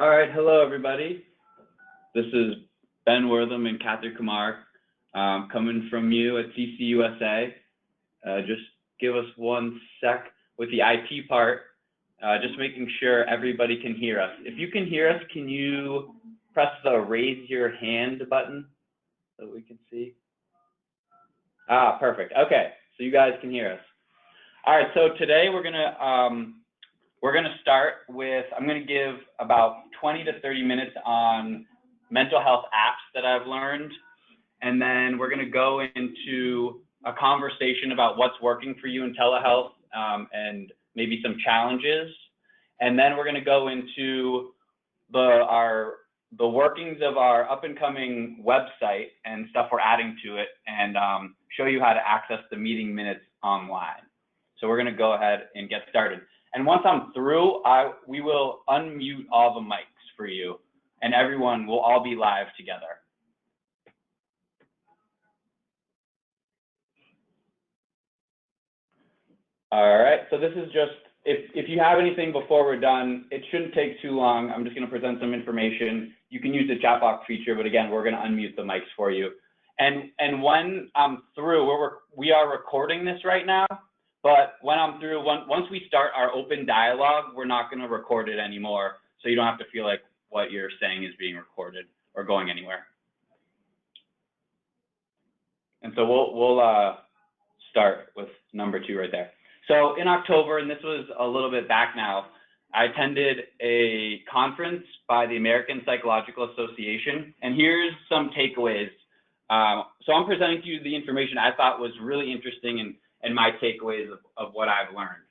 All right, hello everybody. This is Ben Wortham and Kathy Kumar coming from you at CCUSA. Just give us one sec with the IP part, just making sure everybody can hear us. If you can hear us, can you press the raise your hand button so we can see? Ah, perfect. Okay, so you guys can hear us. All right, so today we're gonna start with, I'm gonna give about 20 to 30 minutes on mental health apps that I've learned. And then we're gonna go into a conversation about what's working for you in telehealth and maybe some challenges. And then we're gonna go into the workings of our up and coming website and stuff we're adding to it, and show you how to access the meeting minutes online. So we're gonna go ahead and get started. And once I'm through, we will unmute all the mics for you, and everyone will all be live together. All right, so this is just, if you have anything before we're done, it shouldn't take too long. I'm just gonna present some information. You can use the chat box feature, but again, we're gonna unmute the mics for you. And when I'm through, we are recording this right now, but when I'm through, once we start our open dialogue, we're not gonna record it anymore, so you don't have to feel like what you're saying is being recorded or going anywhere. And so we'll start with number 2 right there. So in October, and this was a little bit back now, I attended a conference by the American Psychological Association, and here's some takeaways. So I'm presenting to you the information I thought was really interesting and my takeaways of what I've learned.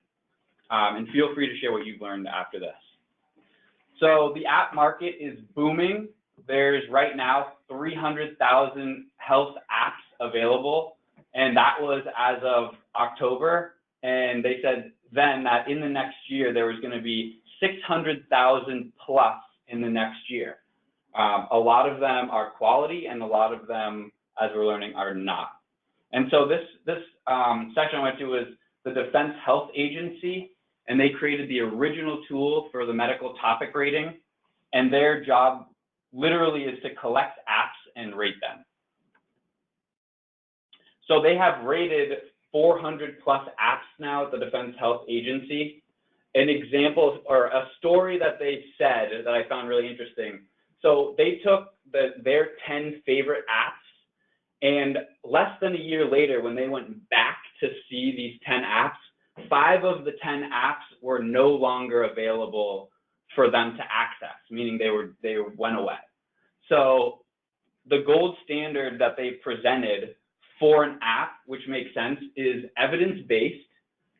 And feel free to share what you've learned after this. So the app market is booming. There's right now 300,000 health apps available, and that was as of October. And they said then that in the next year, there was going to be 600,000 plus in the next year. A lot of them are quality, and a lot of them, as we're learning, are not. And so this section I went to was the Defense Health Agency, and they created the original tool for the medical topic rating. And their job literally is to collect apps and rate them. So they have rated 400 plus apps now at the Defense Health Agency. An example or a story that they said that I found really interesting. So they took their 10 favorite apps, and less than a year later, when they went back to see these 10 apps, 5 of the 10 apps were no longer available for them to access, meaning they went away. So the gold standard that they presented for an app, which makes sense, is evidence-based,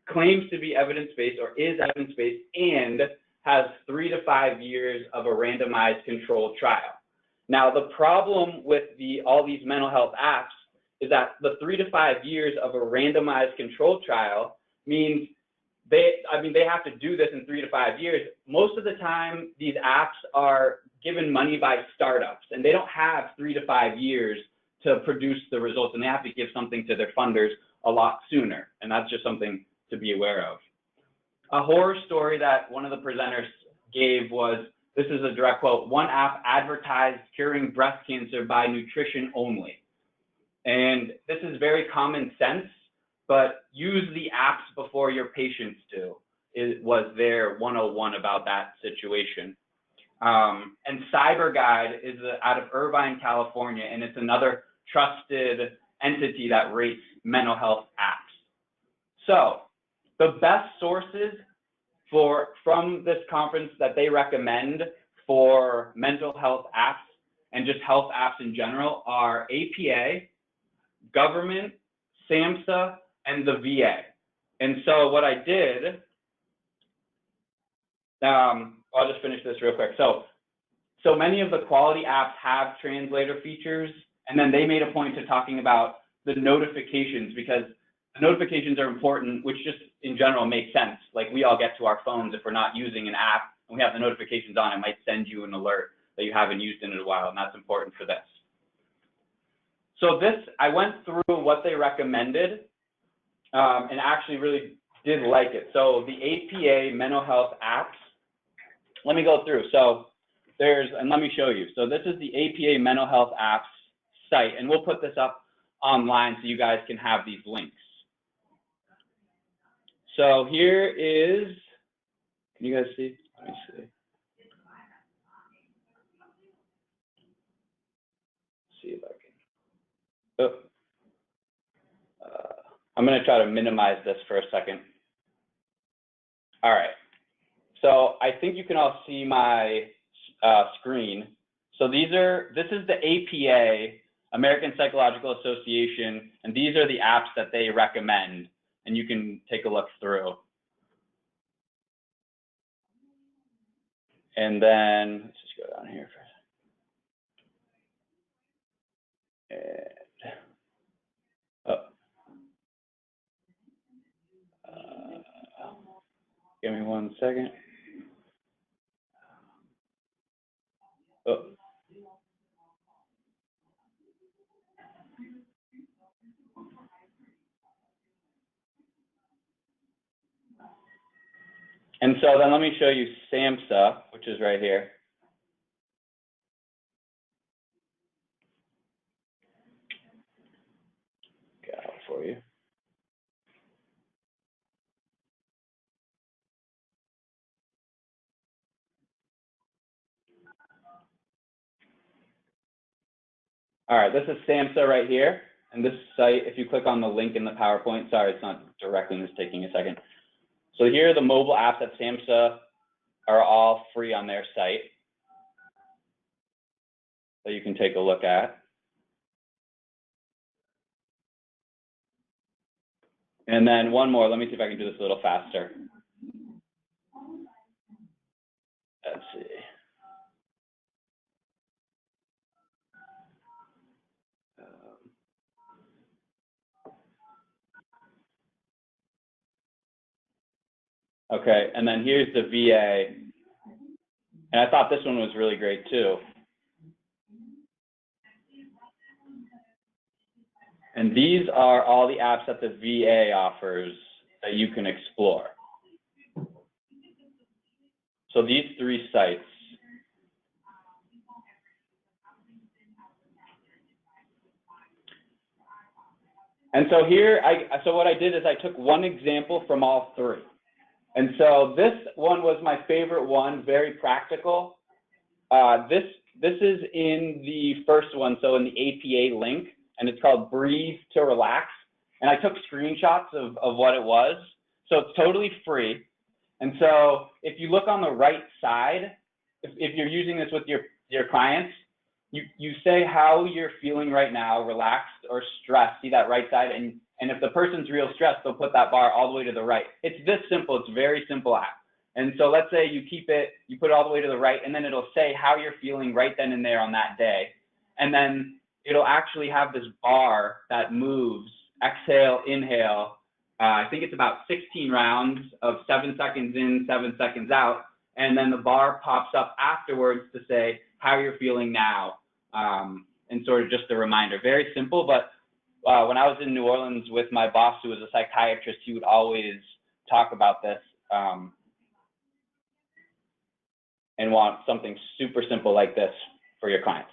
claims to be evidence-based or is evidence-based, and has 3 to 5 years of a randomized controlled trial. Now, the problem with all these mental health apps is that the 3 to 5 years of a randomized controlled trial means they have to do this in 3 to 5 years. Most of the time, these apps are given money by startups, and they don't have 3 to 5 years to produce the results, and they have to give something to their funders a lot sooner, and that's just something to be aware of. A horror story that one of the presenters gave was, this is a direct quote, "One app advertised curing breast cancer by nutrition only." And this is very common sense, but use the apps before your patients do, was their 101 about that situation. And Cyber Guide is out of Irvine, California, and it's another trusted entity that rates mental health apps. So the best sources from this conference that they recommend for mental health apps and just health apps in general are APA, government, SAMHSA, and the VA. And so what I did, I'll just finish this real quick. So many of the quality apps have translator features, and then they made a point to talking about the notifications, because the notifications are important, which just in general makes sense. Like, we all get to our phones if we're not using an app and we have the notifications on, it might send you an alert that you haven't used in a while, and that's important for this. So I went through what they recommended and actually really did like it. So the APA mental health apps, let me go through. So and let me show you. So this is the APA Mental Health Apps site, and we'll put this up online so you guys can have these links. So here is, can you guys see? Let me see. See if I can. I'm going to try to minimize this for a second. All right. So I think you can all see my screen. So this is the APA, American Psychological Association, and these are the apps that they recommend, and you can take a look through. And then let's just go down here for a second. Give me 1 second. Oh. And so then let me show you SAMHSA, which is right here. Got it for you. All right, this is SAMHSA right here. And this site, if you click on the link in the PowerPoint, sorry, it's not directly, it's taking a second. So here are the mobile apps at SAMHSA are all free on their site that you can take a look at. And then one more, let me see if I can do this a little faster. Let's see. Okay, and then here's the VA. And I thought this one was really great too. And these are all the apps that the VA offers that you can explore. So these 3 sites. And so here, so what I did is I took one example from all 3. And so this one was my favorite one, very practical. This is in the first one, so in the APA link, and it's called Breathe to Relax. And I took screenshots of what it was. So it's totally free. And so if you look on the right side, if you're using this with your clients, you say how you're feeling right now, relaxed or stressed, see that right side, and if the person's real stressed, they'll put that bar all the way to the right. It's this simple, it's a very simple app. And so let's say you put it all the way to the right, and then it'll say how you're feeling right then and there on that day. And then it'll actually have this bar that moves, exhale, inhale. I think it's about 16 rounds of 7 seconds in, 7 seconds out. And then the bar pops up afterwards to say how you're feeling now. And sort of just a reminder, very simple, but when I was in New Orleans with my boss, who was a psychiatrist, he would always talk about this and want something super simple like this for your clients.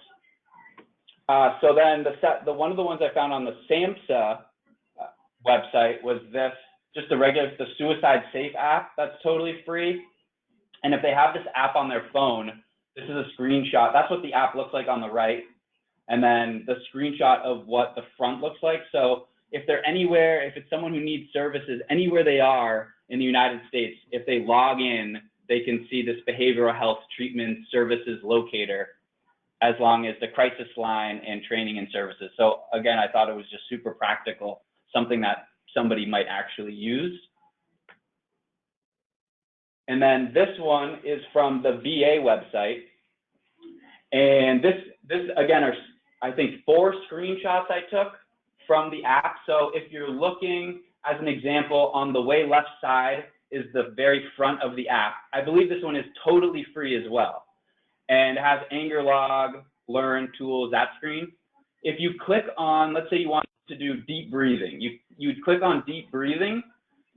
So then one of the ones I found on the SAMHSA website was this, just the Suicide Safe app that's totally free. And if they have this app on their phone, this is a screenshot. That's what the app looks like on the right. And then the screenshot of what the front looks like. So if they're anywhere, if it's someone who needs services, anywhere they are in the United States, if they log in, they can see this behavioral health treatment services locator, as long as the crisis line and training and services. So again, I thought it was just super practical, something that somebody might actually use. And then this one is from the VA website. And this again are, I think, 4 screenshots I took from the app. So if you're looking, as an example, on the way left side is the very front of the app. I believe this one is totally free as well. And it has anger log, learn, tools, that screen. If you click on, let's say you want to do deep breathing, you'd click on deep breathing,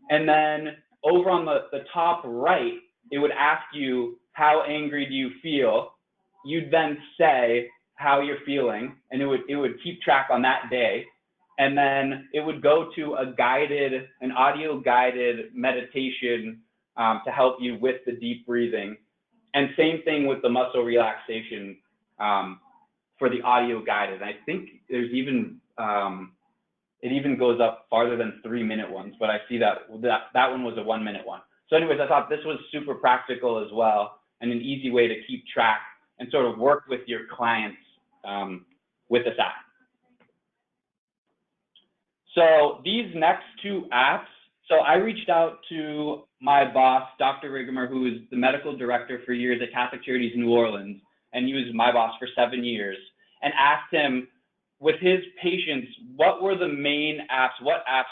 and then over on the top right, it would ask you, how angry do you feel? you'd then say how you're feeling, and it would keep track on that day. And then it would go to an audio guided meditation to help you with the deep breathing. And same thing with the muscle relaxation for the audio guided. I think there's even, it even goes up farther than 3-minute ones, but I see that one was a 1-minute one. So anyways, I thought this was super practical as well, and an easy way to keep track and sort of work with your clients with this app. So these next two apps, so I reached out to my boss, Dr. Rigamer, who is the medical director for years at Catholic Charities New Orleans, and he was my boss for 7 years, and asked him, with his patients, what were the main apps, what apps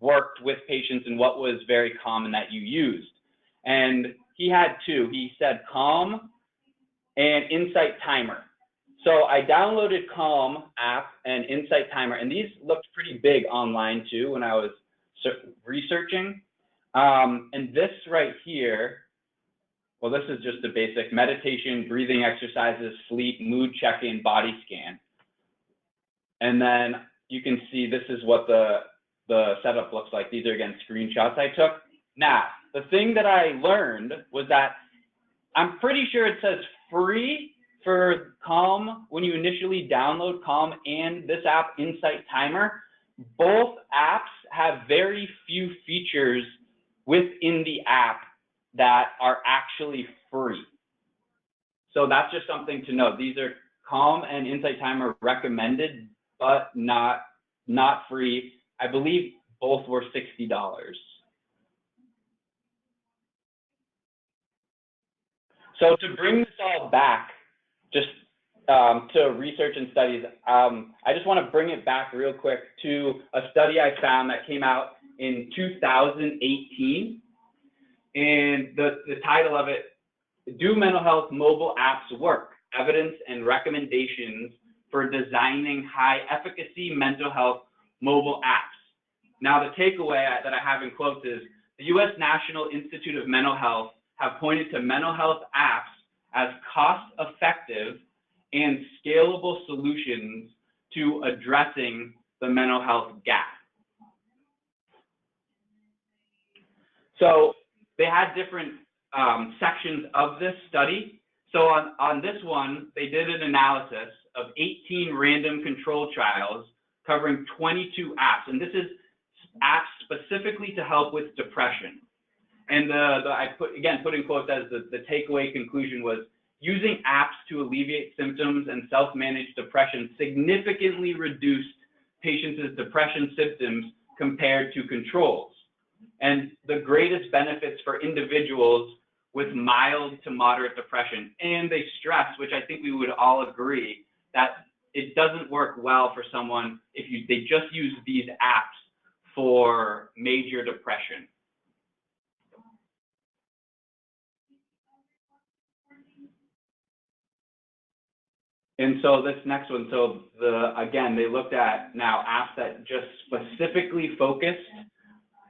worked with patients, and what was very common that you used? And he had two. He said Calm and Insight Timer. So I downloaded Calm app and Insight Timer, and these looked pretty big online too when I was researching. And this right here, well, this is just a basic meditation, breathing exercises, sleep, mood check-in, body scan. And then you can see this is what the setup looks like. These are, again, screenshots I took. Now, the thing that I learned was that I'm pretty sure it says free for Calm when you initially download Calm and this app, Insight Timer. Both apps have very few features within the app that are actually free. So that's just something to note. These are Calm and Insight Timer recommended, but not free. I believe both were $60. So to bring this all back, just to research and studies, I just want to bring it back real quick to a study I found that came out in 2018. And the title of it, Do Mental Health Mobile Apps Work? Evidence and Recommendations for Designing High-Efficacy Mental Health Mobile Apps. Now, the takeaway that I have in quotes is, the U.S. National Institute of Mental Health have pointed to mental health apps as cost-effective and scalable solutions to addressing the mental health gap. So they had different sections of this study. So on this one, they did an analysis of 18 random control trials covering 22 apps. And this is apps specifically to help with depression. And I put in quotes as the takeaway conclusion was, using apps to alleviate symptoms and self-managed depression significantly reduced patients' depression symptoms compared to controls. And the greatest benefits for individuals with mild to moderate depression. And they stress, which I think we would all agree, that it doesn't work well for someone if they just use these apps for major depression. And so this next one, so again, they looked at now apps that just specifically focused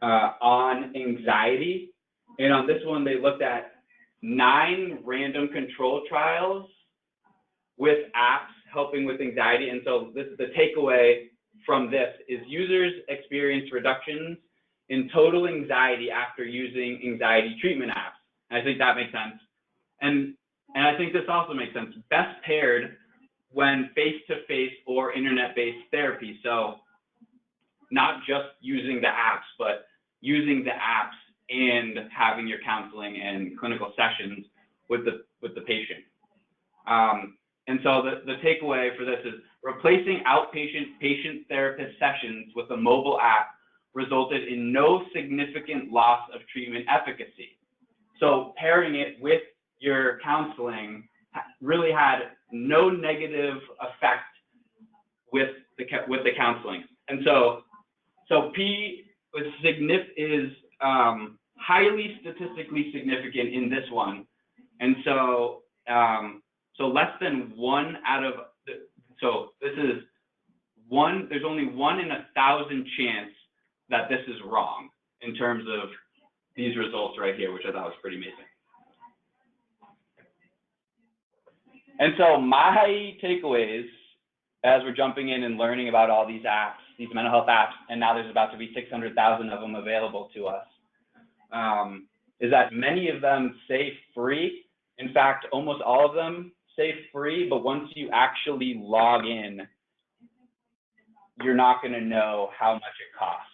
on anxiety. And on this one, they looked at 9 random control trials with apps helping with anxiety. And so this is the takeaway from this is users experience reductions in total anxiety after using anxiety treatment apps. And I think that makes sense. And I think this also makes sense. Best paired when face-to-face or internet-based therapy. So not just using the apps, but using the apps and having your counseling and clinical sessions with the patient. And so the takeaway for this is replacing outpatient patient therapist sessions with a mobile app resulted in no significant loss of treatment efficacy. So pairing it with your counseling really had no negative effect with the counseling. And so P is highly statistically significant in this one. And so less than 1 out of so this is one, there's only 1 in 1,000 chance that this is wrong in terms of these results right here, which I thought was pretty amazing. And so my takeaways, as we're jumping in and learning about all these apps, these mental health apps, and now there's about to be 600,000 of them available to us, is that many of them say free. In fact, almost all of them say free, but once you actually log in, you're not going to know how much it costs.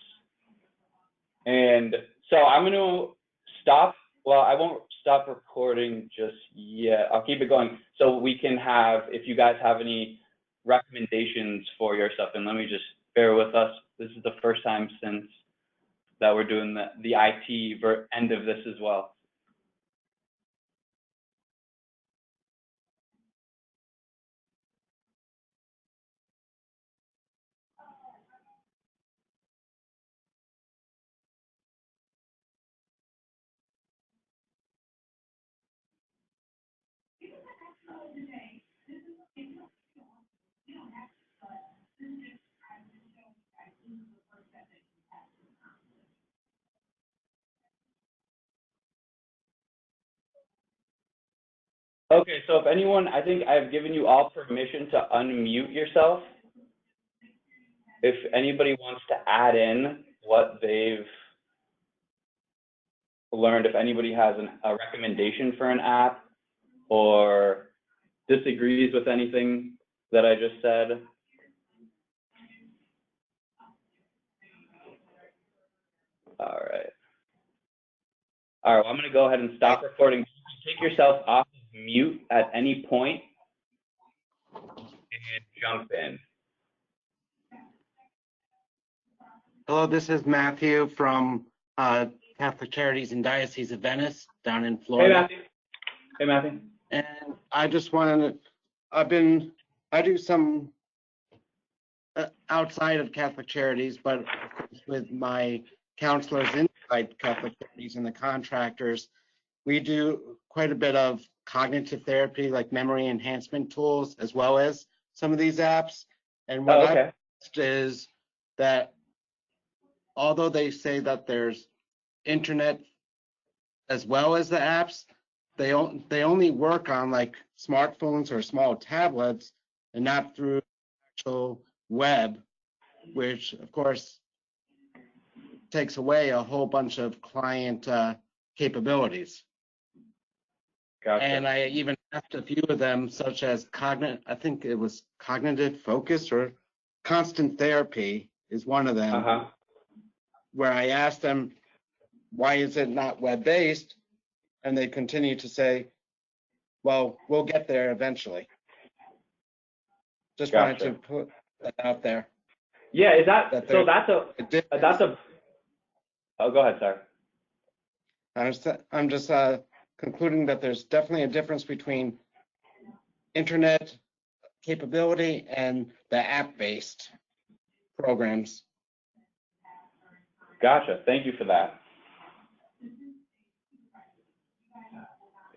And so I'm going to stop. Well, I won't stop recording just yet. I'll keep it going so we can have, if you guys have any recommendations for your stuff, and let me just bear with us. This is the first time since that we're doing the IT end of this as well. Okay, so if anyone, I think I've given you all permission to unmute yourself. If anybody wants to add in what they've learned, if anybody has a recommendation for an app or disagrees with anything that I just said. All right. All right, well, I'm going to go ahead and stop recording. Take yourself off of mute at any point and jump in. Hello, this is Matthew from Catholic Charities in Diocese of Venice down in Florida. Hey, Matthew. Hey, Matthew. And I just wanted to, I do some outside of Catholic Charities, but with my counselors inside Catholic Charities and the contractors, we do quite a bit of cognitive therapy, like memory enhancement tools, as well as some of these apps. And what I've noticed is that although they say that there's internet as well as the apps, they only work on like smartphones or small tablets and not through actual web, which of course takes away a whole bunch of client capabilities. Gotcha. And I even asked a few of them, such as I think it was cognitive focus or constant therapy is one of them, where I asked them, why is it not web-based? And they continue to say, well, we'll get there eventually. Just wanted to put that out there. Yeah, is that so that's a oh, go ahead, sorry. I'm just concluding that there's definitely a difference between internet capability and the app-based programs. Gotcha. Thank you for that.